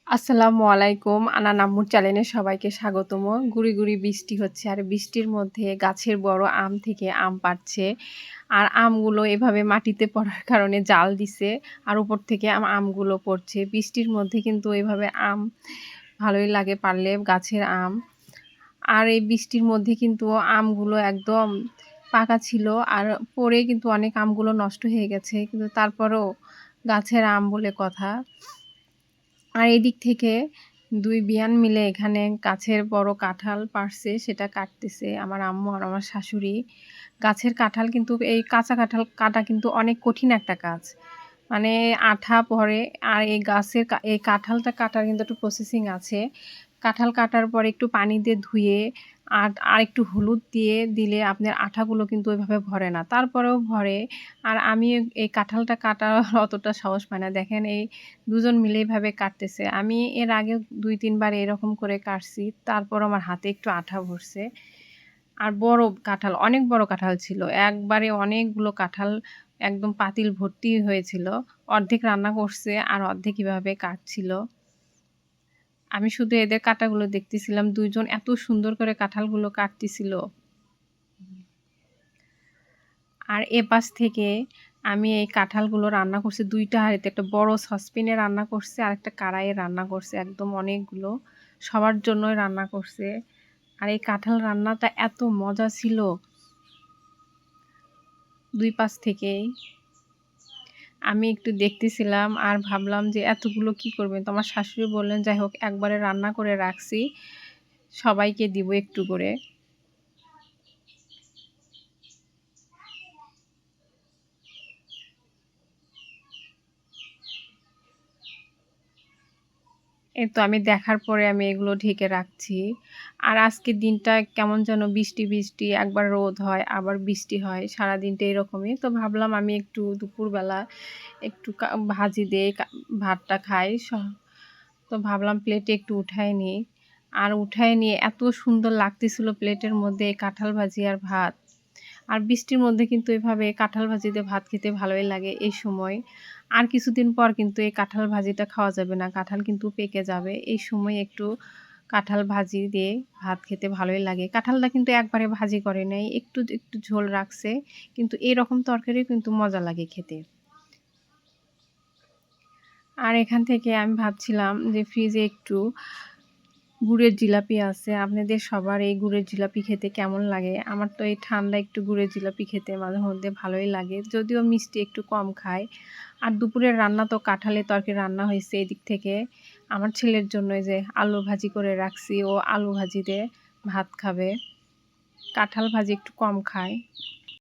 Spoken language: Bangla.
আসসালামু আলাইকুম। আনান আম্মুর চ্যানেলে সবাইকে স্বাগতম। গুঁড়ি, গুঁড়ি বৃষ্টি হচ্ছে আর বৃষ্টির মধ্যে গাছের বড় আম থেকে আম পাড়ছে। আর আমগুলো এভাবে মাটিতে পড়ার কারণে জাল দিছে। আর উপর থেকে আমগুলো পড়ছে। বৃষ্টির মধ্যে কিন্তু এভাবে আম ভালোই লাগে পারলে গাছের আম। আর এই বৃষ্টির মধ্যে কিন্তু আমগুলো একদম পাকা ছিল। আর পড়ে কিন্তু অনেক আমগুলো নষ্ট হয়ে গেছে। কিন্তু তারপরেও গাছের আম বলে কথা। আর এদিক থেকে ২ বিয়ান মিলে এখানে গাছের বড় কাঁঠাল পাড়ছে, সেটা কাটতেছে আমার আম্মু আর আমার শাশুড়ি। গাছের কাঁঠাল কিন্তু এই কাঁচা কাঁঠাল কাটা কিন্তু অনেক কঠিন একটা কাজ। মানে আঠা পড়ে আর এই গাছের এই কাঁঠালটা কাটার কিন্তু একটু প্রসেসিং আছে। কাঁঠাল কাটার পরে একটু পানি দিয়ে ধুয়ে আরেকটু হলুদ দিয়ে দিলে আপনার আঠাগুলো কিন্তু ওইভাবে ভরে না। তারপরেও ভরে। আর আমি এই কাঁঠালটা কাটার অতটা সাহস পাই না। দেখেন এই দুজন মিলে এভাবে কাটতেছে। আমি এর আগেও ২-৩ বার এরকম করে কাটছি। তারপরও আমার হাতে একটু আঠা ভরছে। আর বড় কাঁঠাল, অনেক বড় কাঁঠাল ছিল। একবারে অনেকগুলো কাঁঠাল একদম পাতিল ভর্তি হয়েছিল। অর্ধেক রান্না করছে আর অর্ধেক এভাবে কাটছিল। আমি শুধু এদের কাটাগুলো দেখতেছিলাম। ২ জন এত সুন্দর করে কাঁঠালগুলো কাটতেছিল। আর এপাশ থেকে আমি এই কাঁঠালগুলো রান্না করছি ২ টা হাঁড়িতে। একটা বড় সসপ্যানে রান্না করছে, আরেকটা কড়াইয়ে রান্না করছে। একদম অনেকগুলো। সবার জন্যই রান্না করছে। আর এই কাঁঠাল রান্নাটা এত মজা ছিল ২ পাশ থেকেই। আমি একটু দেখতেছিলাম আর ভাবলাম যে এতগুলো কি করবেন? তো আমার শাশুড়ি বললেন, "যাই হোক একবারে রান্না করে রাখছি। সবাইকে দিব একটু করে।" এই তো আমি দেখার পরে আমি এগুলো ঢেকে রাখছি। আর আজকের দিনটা কেমন যেন বৃষ্টি, বৃষ্টি, একবার রোদ হয়, আবার বৃষ্টি হয়। সারাদিনটা এরকমই। তো ভাবলাম আমি একটু দুপুরবেলা একটু ভাজি দিয়ে ভাতটা খাই। তো ভাবলাম প্লেটে একটু উঠায় নিই। আর উঠায় নিয়ে এত সুন্দর লাগতেছিল প্লেটের মধ্যে কাঁঠাল ভাজি আর ভাত। আর বৃষ্টির মধ্যে কিন্তু এভাবে কাঁঠাল ভাজি দিয়ে ভাত খেতে ভালোই লাগে এই সময়। আর কিছুদিন পর কিন্তু এই কাঁঠাল ভাজিটা খাওয়া যাবে না। কাঁঠাল কিন্তু পেকে যাবে। এই সময় একটু কাঁঠাল ভাজি দিয়ে ভাত খেতে ভালোই লাগে। কাঁঠালটা কিন্তু একবারে ভাজি করে নাই। একটু, একটু ঝোল রাখছে। কিন্তু এরকম তরকারিও কিন্তু মজা লাগে খেতে। আর এখান থেকে আমি ভাবছিলাম যে ফ্রিজে একটু গুড়ের জিলাপি আছে। আপনাদের সবার এই গুড়ের জিলাপি খেতে কেমন লাগে? আমার তো এই ঠান্ডা একটু গুড়ের জিলাপি খেতে মাঝে মধ্যে ভালোই লাগে। যদিও মিষ্টি একটু কম খাই। আর দুপুরের রান্না তো কাঁঠালের তরকারি রান্না হয়েছে এদিক থেকে। আমার ছেলের জন্য এই যে আলু ভাজি করে রাখছি। ও আলু ভাজি দিয়ে ভাত খাবে। কাঁঠাল ভাজি একটু কম খায়।